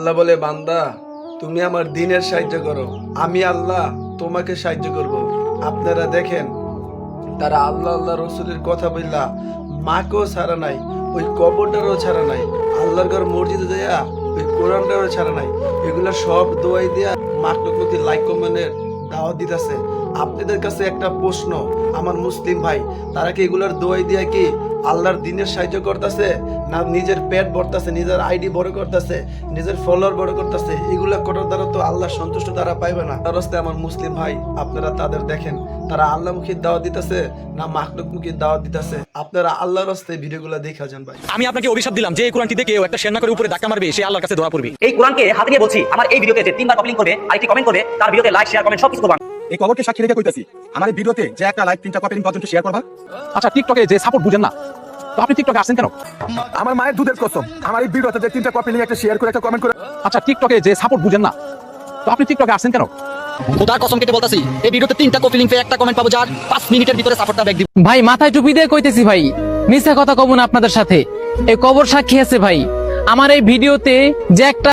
আল্লাহ বলে, বান্দা তুমি আমার দ্বীনের সাহায্য করো, আমি আল্লাহ তোমাকে সাহায্য করব। আপনারা দেখেন, তারা আল্লাহ আল্লাহ রসুলের কথা বললা মাকেও ছাড়া নাই, ওই কবরটারও ছাড়া নাই, আল্লাহর ঘর মসজিদে দেয়া ওই কোরআনটারও ছাড়া নাই। এগুলা সব দোয়াই দিয়া মাকলুক প্রতি লাইক কমেন্টের দাওয়াত দিতেছে। আপনাদের কাছে একটা প্রশ্ন, আমার মুসলিম ভাই, তারা কি এগুলার দোয়াই দিয়া কি আল্লাহর দ্বীনের সাহায্য করতেছে, না নিজের পেট ভরতেছে, নিজের আইডি বড় করতেছে, নিজের ফলোয়ার বড় করতেছে? এগুলা করার দ্বারা তো আল্লাহ সন্তুষ্ট তারা পাইবে না। তার রাস্তায় আমার মুসলিম ভাই, আপনারা তাদের দেখেন, তারা আল্লাহ মুখী দাওয়াত দিতেছে না মাখলুক মুখী দাওয়াত দিতেছে। আপনারা আল্লাহর রাস্তায় ভিডিওগুলো দেখা যান ভাই। আমি আপনাকে অভিশাপ দিলাম যে এই কোরআনটি দেখে কেউ একটা শেয়ার না করে উপরে ধাক্কা মারবে, সে আল্লাহর কাছে ধরা পড়বে। এই কোরআনকে হাতে নিয়ে বলছি, আমার এই ভিডিওতে যে 3বার কপি লিংক করবে আর একটি কমেন্ট করবে, তার ভিডিওতে লাইক শেয়ার কমেন্ট সবকিছু করবা। এই খবরকে সাক্ষী রেখে কইতাছি, আমার এই ভিডিওতে যে একটা লাইক 3টা কপি লিংক পর্যন্ত শেয়ার করবা। আচ্ছা, টিকটকে যে সাপোর্ট বুঝেন না, তো আপনি টিকটকে আসছেন কেন? আমার মায়ের দুধের কসম, আমার এই ভিডিওতে যে 3টা কপি লিংক একটা শেয়ার করে একটা কমেন্ট করে। আচ্ছা, টিকটকে যে সাপোর্ট বুঝেন না, তো আপনি টিকটকে আসছেন কেন? খোদার কসম কেটে বলতাছি, এই ভিডিওতে 3টা কপি লিংক পেয়ে একটা কমেন্ট পাবো, যার 5 মিনিটের ভিতরে সাপোর্টটা ব্যাক দিব। ভাই মাথায় টুপি দিয়ে কইতেছি ভাই, মিথ্যা কথা কব না আপনাদের সাথে। এই কবর সাক্ষী আছে ভাই, আমার এই ভিডিওতে যে একটা